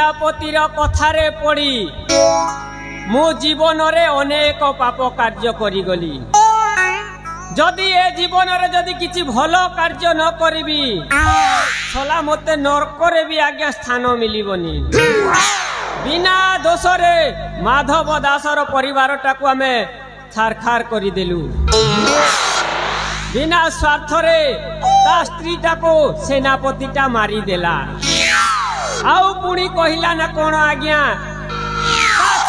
सेनापतिर कथारे पड़ी मु जीवन रे अनेक पाप कार्य करी गली जदि ए जीवन रे जदि किछि भलो कार्य न करिबी सला मते नरक रे भी आज्ञा स्थान मिलिबनी बिना दोष रे माधव दासर परिवार टाकू आमे छारखार करी देलु बिना स्वार्थ रे ता स्त्री टाको सेनापति टा मारी देला आउ पुणी कहिला ना कोन आज्ञा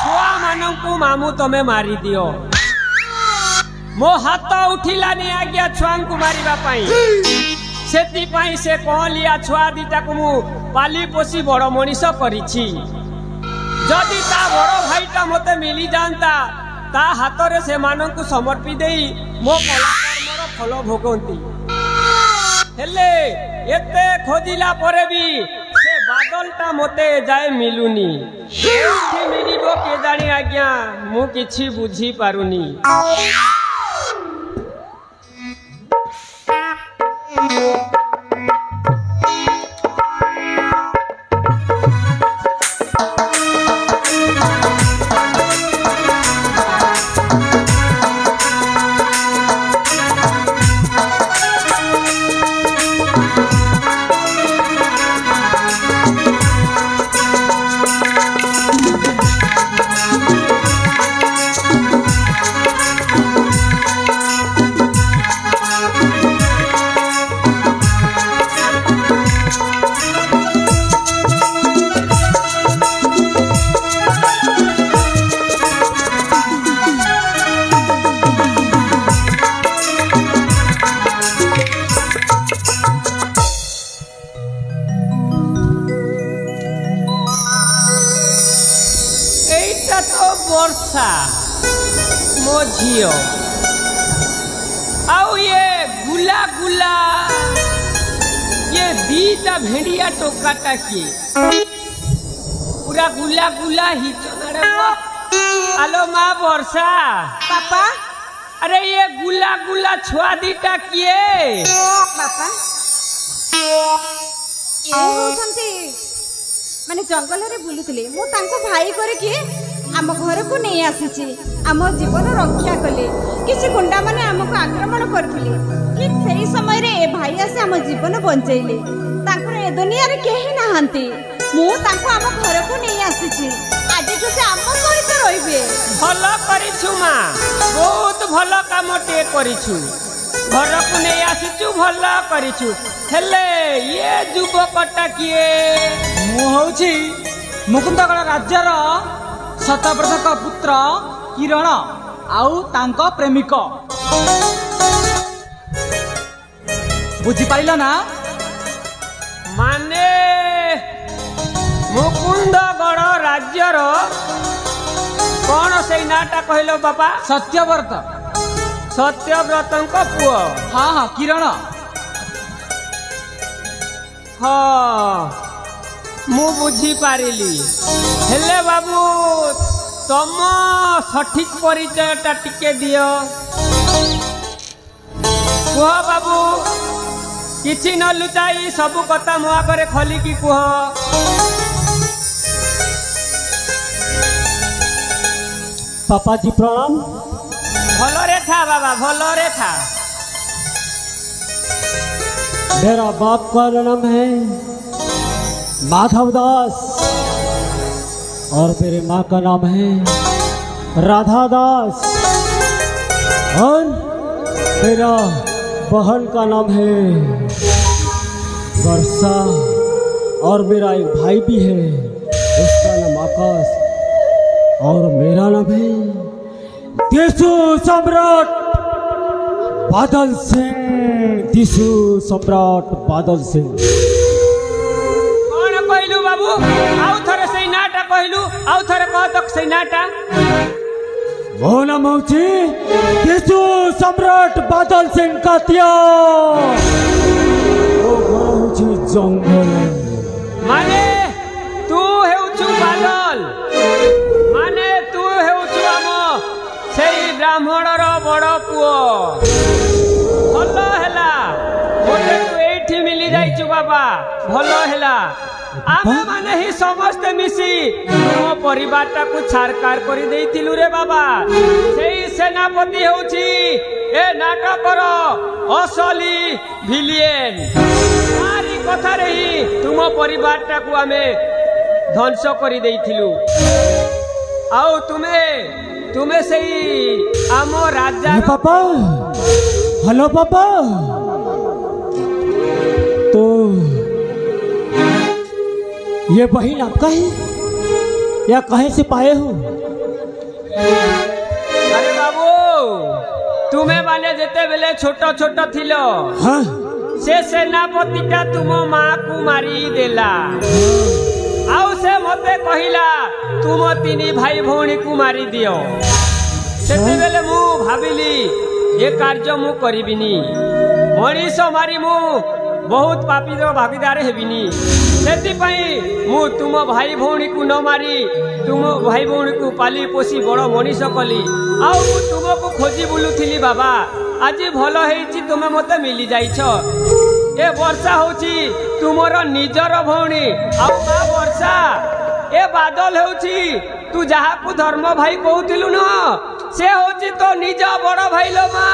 छुआ मानू मामू तमे मारी दियो मो हाथ उठिलानी आज्ञा छुआ को मारिबा पाई सेति पाई से कहलिया छुआ दिटा को मु पाली पोसी बड़ मनीष करिछि जदि ता बड़ भाईटा मते मिली जानता ता हाथ रे से मानन को समर्पी देई मो कला कर्मर फल भोगंती हेले एते खोजिला परे भी से बादलटा मते जाय मिलुनी एठी मिलिबो के जानी आज्ञा मु किछि बुझी पारुनी वर्षा मो झियो आउ ये गुला गुला ये दीटा भेड़िया टोकाटा किए पूरा गुला गुला ही चनारे आलो माँ वर्षा पापा अरे ये गुला गुला छुआ दीटा किए पापा माने जंगल रे बुलुतले मु तांको भाई करे कि आम घर को नहीं आसी आम जीवन रक्षा कले किसी गुंडा माने आमको आक्रमण करथिले ठीक सही समय रे ए भाई आसे आम जीवन बंचैले तांकर ए दुनिया रे केही नाहंती मु तांको आम घर को नहीं आसी आज तो से आम सहित रहिबे भलो करिछु मा बहुत भलो काम टे करिछु घर को नहीं आसीछु भलो करिछु हेले ये युवकटा किए मु होछि मुकुंदगढ़ राज्यर सतव्रतक पुत्र किरण आउ तांको प्रेमिक बुझी पाइल ना माने मुकुंदगढ़ राज्यर कौन से नाटा कहलो बापा सत्यव्रत सत्यव्रतंक पुओ हाँ हाँ किरण हाँ मु बुझी पारिली हेले बाबू तम सठिक परिचयटा टिके दियो कुह बाबू किछि न लुचाई सब कथा मो आगे खलिकी कुह पापा जी प्रणाम भलरे था बाबा भलरे था मेरा बाप का नाम है माधव दास और मेरे माँ का नाम है राधा दास और मेरा बहन का नाम है वर्षा और मेरा एक भाई भी है उसका नाम आकाश और मेरा नाम है देशु सम्राट बादल सिंह देशु सम्राट बादल सिंह बाबू आउ थरे सही नाटा कहलु आउ थरे कह तक सही नाटा वो नाम होची देशु सम्राट बादल सिंह कातिया ओ घर होची जंगल माने तू हेउछु बादल माने तू हेउछु आम सेई ब्राह्मणर बड़ पुओ भलो हैला मोटे तू एठी मिली जाइछु बाबा भलो हैला आमे माने ही समस्ते मिसी तुम परिवारटा को छारकार करी देइथिलु रे बाबा सेई सेनापति होउची ए नाटकर असली विलियन तारी कथा रे ही तुम परिवारटा को आमे ध्वंस करी देइथिलु आउ तुम्हें सेई आमो राजा पापा हेलो पापा तो ये बहन आपका है या कहीं से पाए हो? अरे बाबू तुम्हें माने जेते बेले छोट छोट थिलो हाँ से सेनापतिटा तुम माँ को मारी देला आउ से मते कहिला तुम तीन भाई भौणी को मारी दियो सेते बेले मु भाबिली ये कार्य मु करिबिनी मनीष मारी मु बहुत पापी भागीदार हेबिनी सेति पई मु तुम भाई भौणी को न मारी तुम भाई भौणी को पाली पोसी बड़ मनीष कली आउ मु तुमको खोजी बुलुथिली बाबा आज भल हेछि तुमे मते मिली जाइछ ए वर्षा होछि तुमरो निजर भौणी आउ मा वर्षा ए बादल होछि तू जहा को धर्म भाई कहूथिलु न से होछि तो निज बड़ भाई लो मा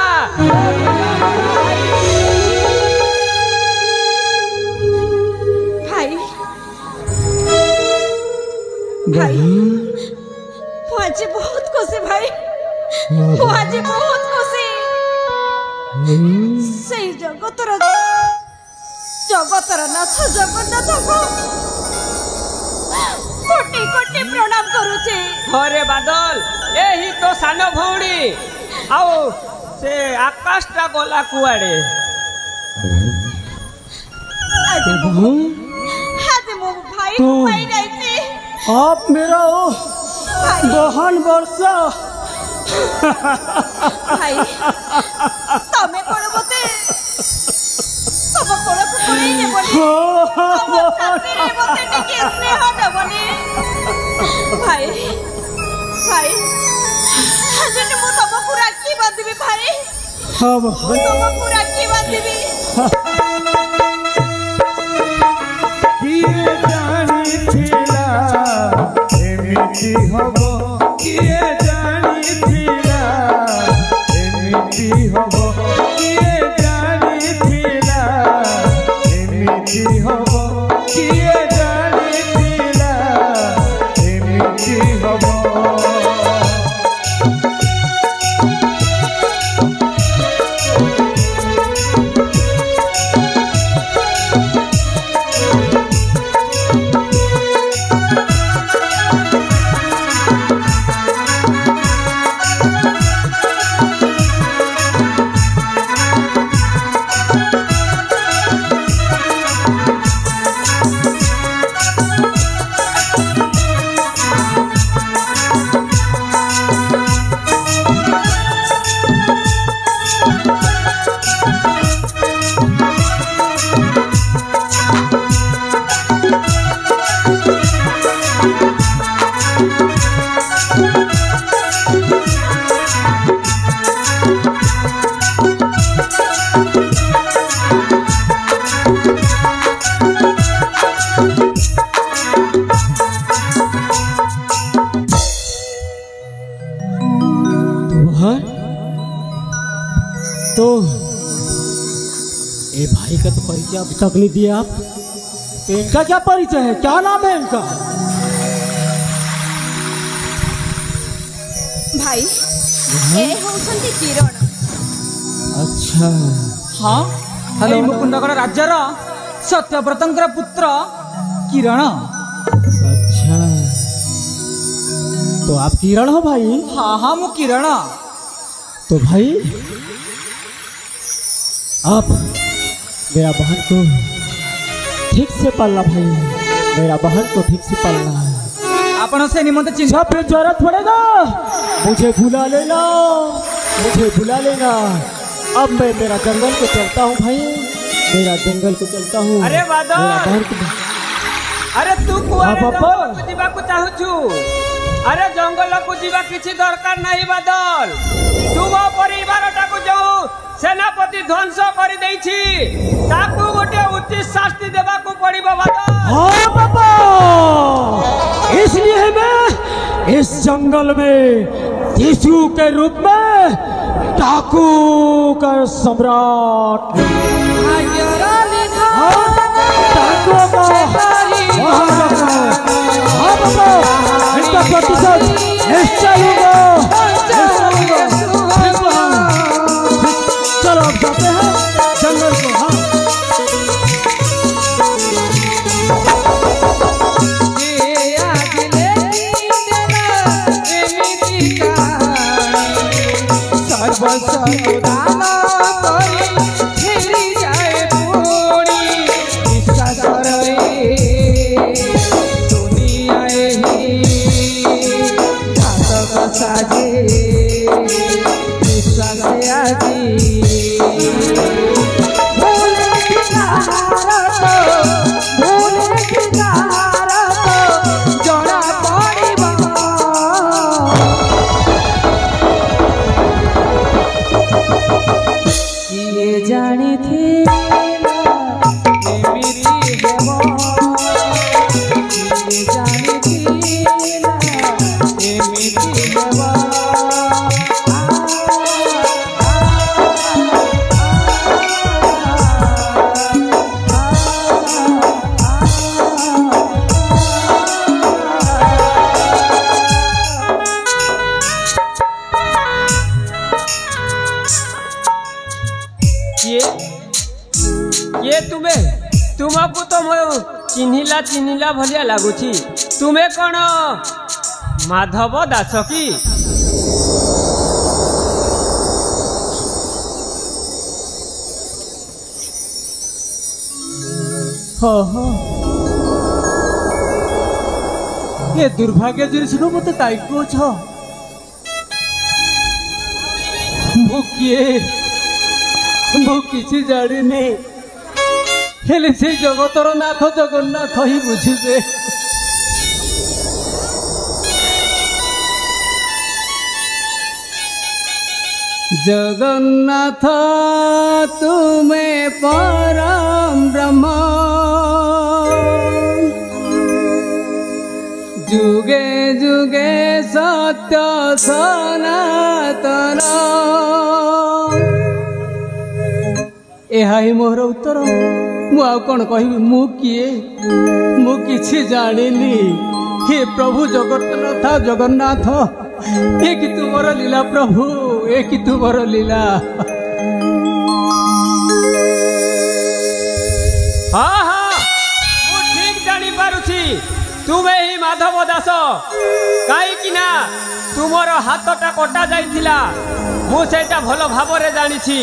भाई ମୁଁ ଆଜି ବହୁତ ଖୁସି ଭାଇ ମୁଁ ଆଜି ବହୁତ ଖୁସି ସେଇ ଜଗତର ନାଥ ଜଗନ୍ନାଥଙ୍କୁ କୋଟି କୋଟି ପ୍ରଣାମ କରୁଛି। ହରେ ବାଦଲ ଏହି ତ ସାନ ଭଉଣୀ ଆଉ ସେ ଆକାଶଟା ଗଲା କୁଆଡେ ଆଜି ମୁଁ ଭାଇ ପାଇ ଯାଇଛି। आप मेरा बहन वर्षा भाई तमे कोन मते तब कोन को कोई ने बोली तमे मते टिके स्नेह देबनी भाई भाई हजने मु तब को राखी बांधबी भाई हां तब को राखी बांधबी किए जानी थिला एमिति हबो किए जानी थिला एमिति हबो किए जानी थिला एमिति हबो किए जानी थिला एमिति हबो तो ए भाई का तो परिचय अब तक नहीं दिया आप तो इनका क्या परिचय है क्या नाम है इनका? भाई ए होसंती किरण। अच्छा हाँ हेलो मुकुंदगढ़ राज्यर सत्यव्रतंकर पुत्र किरण। अच्छा तो आप किरण हो भाई? हाँ हाँ मु किरण। तो भाई आप मेरा बहन को ठीक से पालना भाई, मेरा बहन को ठीक से पालना है। आपण से निमंत्रण चिन्ह पे जरूरत पड़ेगा मुझे बुला लेना, मुझे बुला लेना। अब मैं मेरा जंगल को चलता हूँ भाई, मेरा जंगल को चलता हूँ। अरे बादल अरे तू कुआरे जंगल को जीवा को चाहूछु? अरे जंगल को जीवा किसी दरकार नहीं बादल, तुम परिवार टाकू जो सेनापति ध्वंस कर देछि ताकू गोटे उचित शास्ति देबा को पड़िबो बादल। हाँ पापा, इसलिए मैं इस जंगल में टिशू के रूप में डाकू का सम्राट, डाकुओं का महाराजा। हाँ पापा, इनका प्रतिशोध निश्चय लूंगा, निश्चय लूंगा। चलो अब जाते हैं जंगल को। हाँ तुमको तो चिन्हिला चिन्हिला भलिया लगुची। तुम्हें कौन माधव दास की? हाँ हाँ, ये दुर्भाग्य जिनिस मत कहीं छ मु किसी जानी हेले से जगतर नाथ जगन्नाथ ही बुझे। जगन्नाथ तुम्हें परम ब्रह्म, जुगे जुगे सत्य सनातन। यह ही मोर उत्तर। मु आ कौन कहि? मु किए? मु किछि जानिनी। हे प्रभु जगन्नाथ जगन्नाथ, ये कि तुमर लीला प्रभु, ये कि तुमर लीला। हाँ हाँ, मु ठीक जानी पारुछि तुम्हें ही माधव दास। कहीं ना तुमर हाथटा कटा जाइथिला, मु सेटा भलो भावरे जानिछि।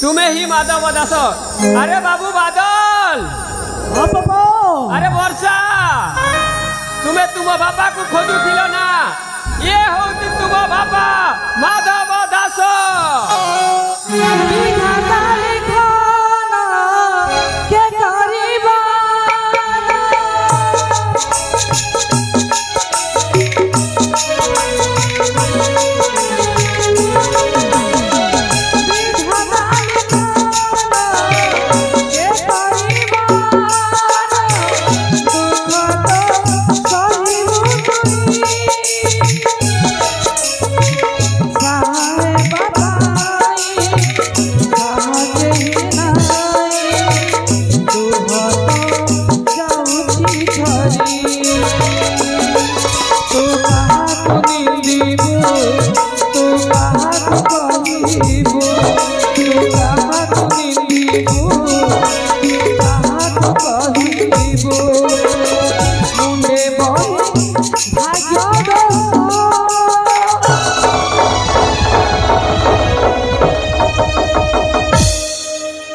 तुम्हें ही माधव दास। अरे बाबू बादल, हाँ पापा, अरे वर्षा, तुम्हें तुम बापा को खोजुथिल ना? ये होती तुम बापा माधव दास।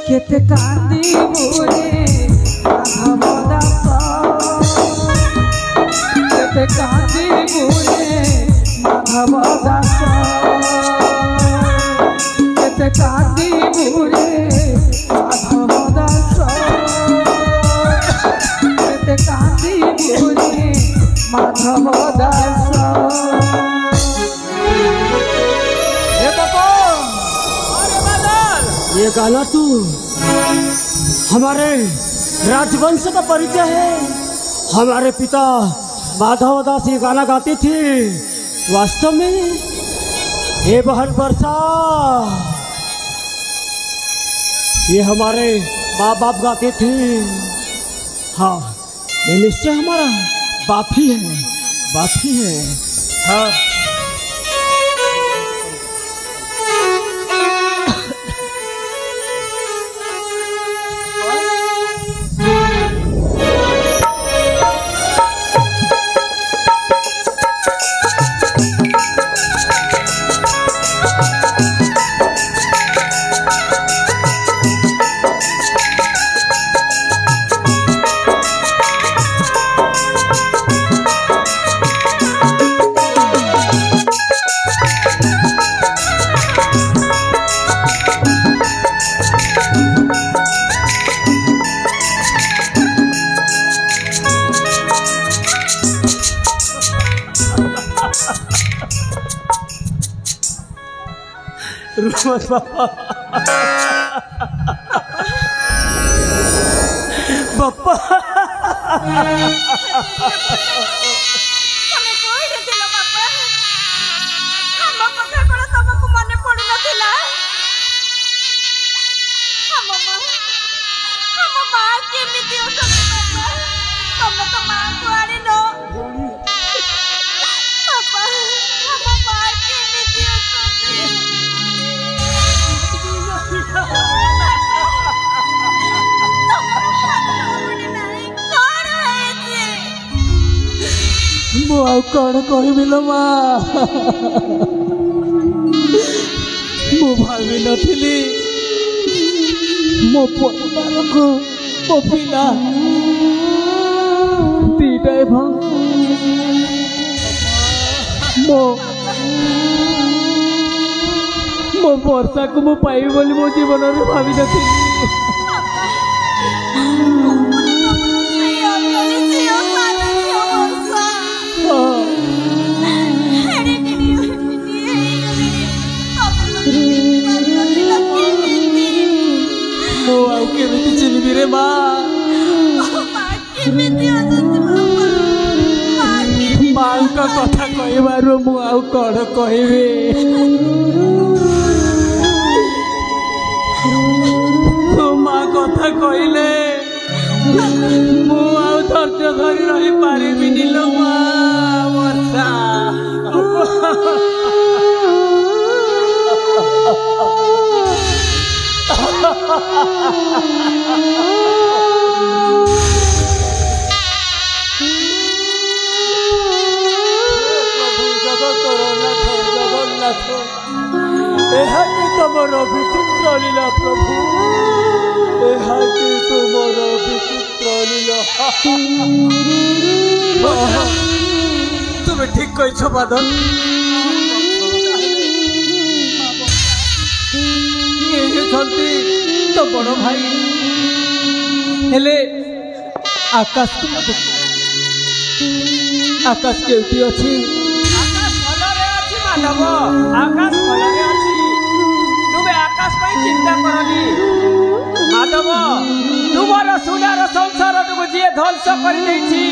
केते कांदी मोरे माधव दास, केते कांदी मोरे माधव दास, केते कांदी मोरे माधव दास, केते कांदी मोरे माधव दास। हे बाबा, अरे बादल, ये गाना तू हमारे राजवंश का परिचय है। हमारे पिता माधव दास ये गाना गाती थी। वास्तव में ये बहन वर्षा, ये हमारे माँ बाप गाते थे। हाँ, ये निश्चय हमारा बाप ही है, बाप ही है। हाँ, बापा ତମେ କୋଉଠି ଥିଲ ବାପା? ଆମ କଥା କଣ ତମକୁ ମନେ ପଡୁନଥିଲା? ଆମ ମା କେମିତି ଅଛନ୍ତି ବାପା? ତମେ ତ ମାଙ୍କୁ ଆଣିନ ବାପା। ଆମ ମା କେମିତି ଅଛନ୍ତି? ମୁଁ ଆଉ କଣ କହିବି ଲୋ ମା। ମୁଁ ଭାବିନଥିଲି ମୋ ପରିବାରକୁ ମୋ ପିଲା ଦିଟା ଏବଂ ମୋ ବର୍ଷାକୁ ମୁଁ ପାଇବି ବୋଲି ମୋ ଜୀବନରେ ଭାବିନଥିଲି। ମୁଁ ଆଉ କେମିତି ଚିହ୍ନିବି ରେ ମା। ମାଙ୍କ କଥା କହିବାରୁ ମୁଁ ଆଉ କଣ କହିବି। ତୁ ମା କଥା କହିଲେ ମୁଁ ଆଉ ଧୈର୍ଯ୍ୟ ଧରି ରହିପାରିବିନି ଲୋ ମା। ବର୍ଷା ଜଗନ୍ନାଥ, ଏହା କି ତମର ବିଚିତ୍ର ଲୀଳା ପ୍ରଭୁ, ଏହା କି ତୁମର ବିଚିତ୍ର ଲୀଳା। ତୁମେ ଠିକ କହିଛ ବାଦଲ। ଇଏ ହେଉଛନ୍ତି ତ ବଡ଼ ଭାଇ, ହେଲେ ଆକାଶ ଆକାଶ କେଉଁଠି ଅଛି? ଆକାଶ ଭଲରେ ଅଛି ମାଧବ, ଆକାଶ ଭଲରେ ଅଛି। ତୁମେ ଆକାଶ ପାଇଁ ଚିନ୍ତା କରନି ମାଧବ। ତୁମର ସୁନାର ସଂସାରଟିକୁ ଯିଏ ଧ୍ୱଂସ କରିଦେଇଛି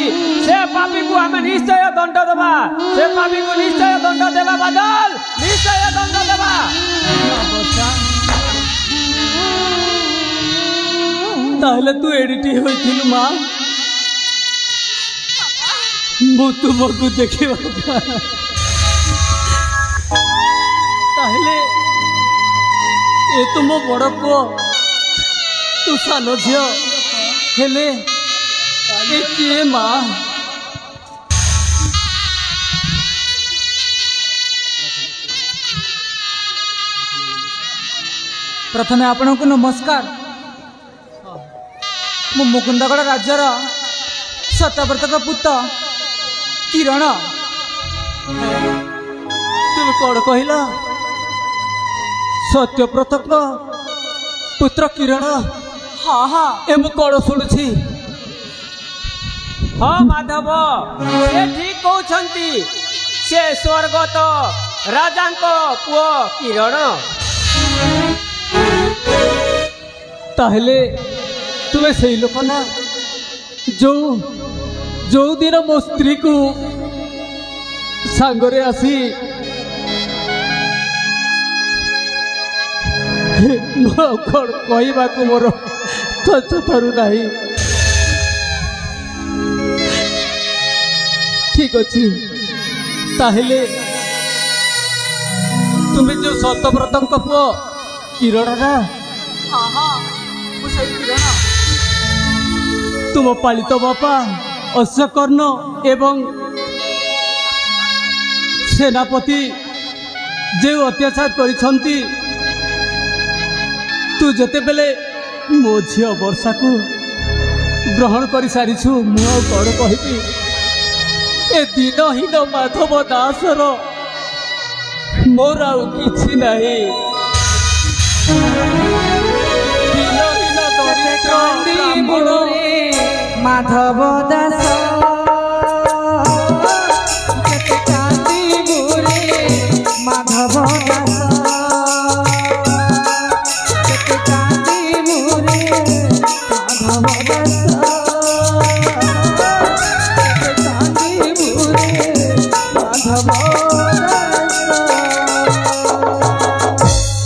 ସେ ପାପୀକୁ ଆମେ ନିଶ୍ଚୟ ଦଣ୍ଡ ଦେବା। ସେ ପାପୀକୁ ନିଶ୍ଚୟ ଦଣ୍ଡ ଦେବା ବାଦଲ, ନିଶ୍ଚୟ ଦଣ୍ଡ ଦେବା। ତାହେଲେ ତୁ ଏଡ଼ିଟି ହୋଇଥିଲୁ ମା। ମୁଁ ତୁମକୁ ଦେଖିବା ତାହେଲେ ଏ ତୁମ ବଡ଼ ପୁଅ, ତୁ ସାନ ଝିଅ, ହେଲେ ଏ କିଏ ମା? प्रथमे आपण को नमस्कार। मु मुकुंदगढ़ राज्यर सत्यव्रत पुत्र किरण। तुम कौन कहला? सत्यव्रत पुत्र किरण? हाँ हाँ, ए मु कौन शुणुछि? हाँ माधव, से ठीक कहउछंती। से स्वर्गत राजांको पुओ किरण। ताहले तुम्हें सही लोक ना जो जो दिन मो स्त्री को सांगरे आसी कहवा को मोर थरू नहीं। ठीक अच्छे ताहले तुम्हें जो सतव्रत पुओ किरण ना हाँ हाँ ମୁଁ ସେଇ କିରଣ। तुम पालित बापा अश्वकर्ण एवं सेनापति जो अत्याचार करिछंती तू जते बेले मो झी वर्षा को ग्रहण कर सारीछु मु कौन कहबी ए दिनहीन माधव दासर मोर आउ किछि नाही। दिनहीन दरिद्र माधव दास केते कांदी बुरे माधव दास केते कांदी बुरे माधव दास केते कांदी बुरे माधव दास।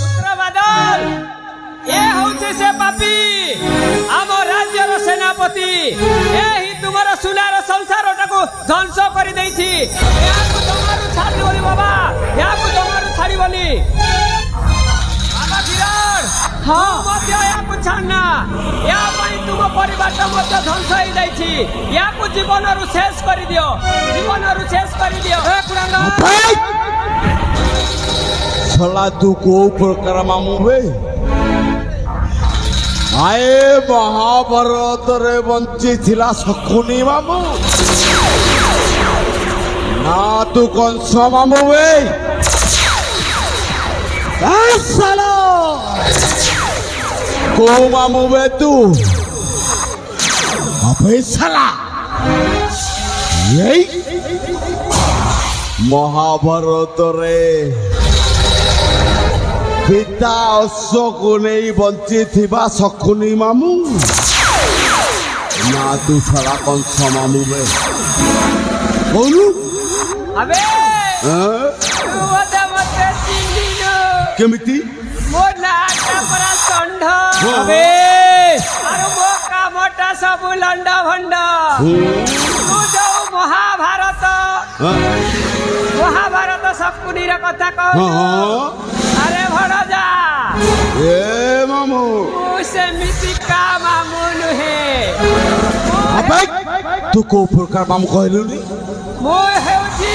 पुत्रबादल ये होचे से पापी आम राज्यर सेनापति यही तुमर सुनार संसार टाको ध्वंस कर देछि। याकु तमारु छाड़िबनी बाबा याकु तमारु छाड़िबनी बाबा किरण हाँ मत याकु छाड़ना या पई तुम परिवार मध्य ध्वंस हो जाइछि। याकु जीवनरु शेष कर दियो जीवनरु शेष कर दियो। ए कुरांगा छला तू को प्रकार मामू बे आए महाभारत रे बंची थिला शकुनी मामू ना तू कंस मामू बे सालो को मामू बे तू अबे साला यही महाभारत रे पिता अश्व को नहीं बंची थिबा शकुनी मामू ना तू साला कंस मामू बे बोलू अबे तू मते चिन्हिनो केमिति मो नाटा परा षंढ अबे आरो मो कामटा सब लंड भंड तू जो महाभारत शकुनी रे कथा कह। अरे भड़जा ए मामू से मिसिका मामू नुहे अबे तू को प्रकार मामू कहलु नी मो हेउची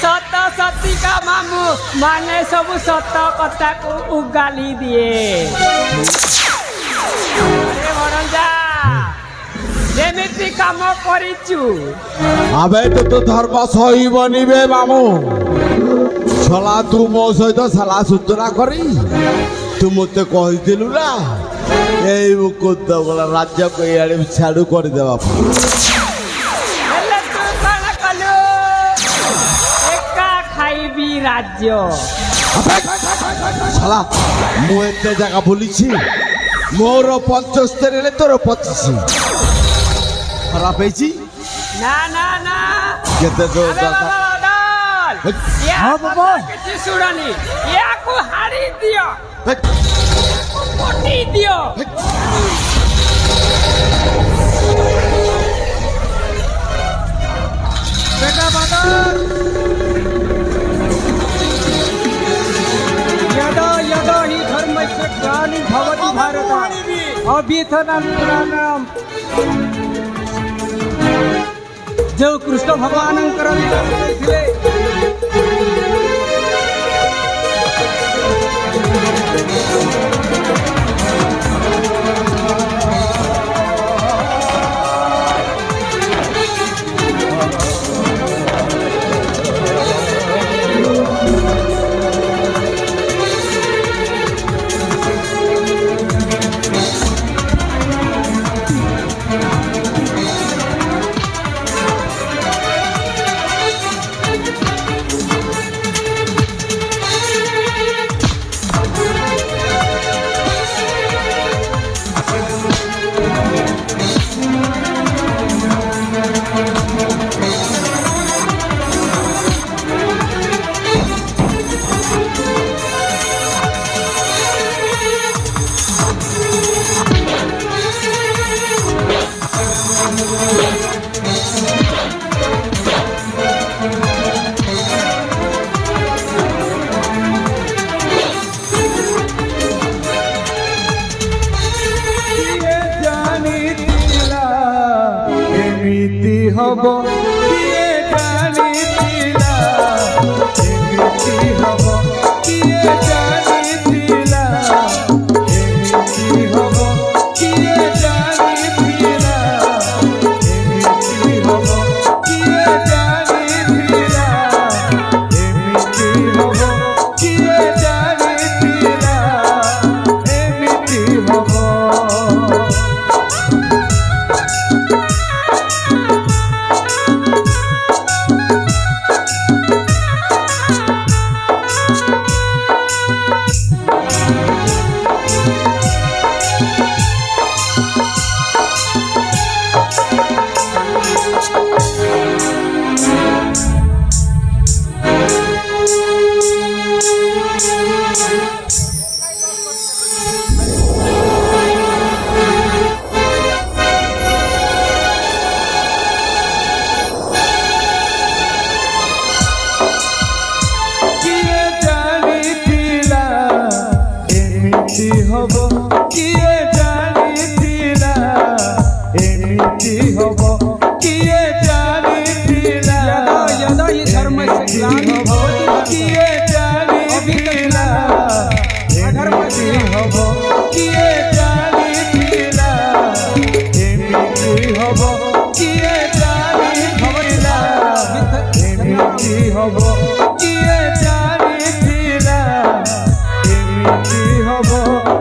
सत सतिका मामू माने सब सत कथा को उगाली दिए। अरे भड़जा जेमिति काम करिचु अबे तो धर्म सही बनिबे मामू छला तू मो सहित साला सुतरा करी तू मते कहिदिलु ना एई मुकुद गला राज्य को याडे छाडू कर देबा हेले तू कण कलु एका खाइबी राज्य छला मु एते जगह बुलिछि मोर 75 रे तोर 25 खराब ହେଇଛି ना ना ना केते जो हाँ बाबा किसी सुड़ानी या को हारी दियो कोटी दियो बेटा बादल यदा यदा हि धर्मस्य ग्लानिर् भवति भारत अभ्युत्थानम् जो कृष्ण भगवान थे किए जानिथिला एमिति हब किए जानिथिला एमिति हब किए जानिथिला एमिति हब किए जानिथिला एमिति हब किए जानिथिला एमिति हब किए जानिथिला एमिति हब किए जानिथिला एमिति हब किए जानिथिला एमिति हब किए जानिथिला यदा हि धर्मस्य ग्लानिर्भवति किए जानिथिला एमिति हब किए जानिथिला एमिति हब किए जानिथिला एमिति हब किए जानिथिला एमिति हब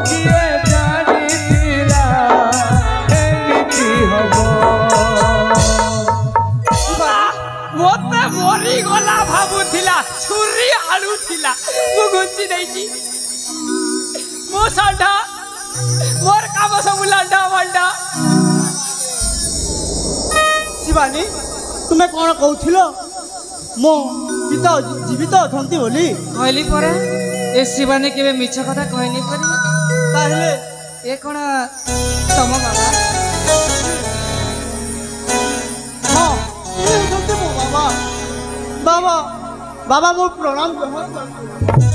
किए जानिथिला एमिति हब ମୋତେ ମରିଗଲା ଭାବୁଥିଲା ଛୁରୀ ଆଳୁଥିଲା ମୁଁ ଘୁଞ୍ଚି ଦେଇଛି ମୋ ଷଣ୍ଢ ମୋର କାମ ସବୁ ଲାଣ୍ଡ ମଣ୍ଡ। ଶିବାନୀ ତୁମେ କ'ଣ କହୁଥିଲ ମୋ ପିତା ଜୀବିତ ଅଛନ୍ତି ବୋଲି? କହିଲି ପରା ଏ ଶିବାନୀ କେବେ ମିଛ କଥା କହିନି ପରି। ତାହେଲେ ଏ କ'ଣ ତମ ବାବା? ହଁ ସେ ହେଉଛନ୍ତି ମୋ ବାବା। ବାବା ବାବା ମୋ ପ୍ରଣାମ ଗ୍ରହଣ କରନ୍ତୁ।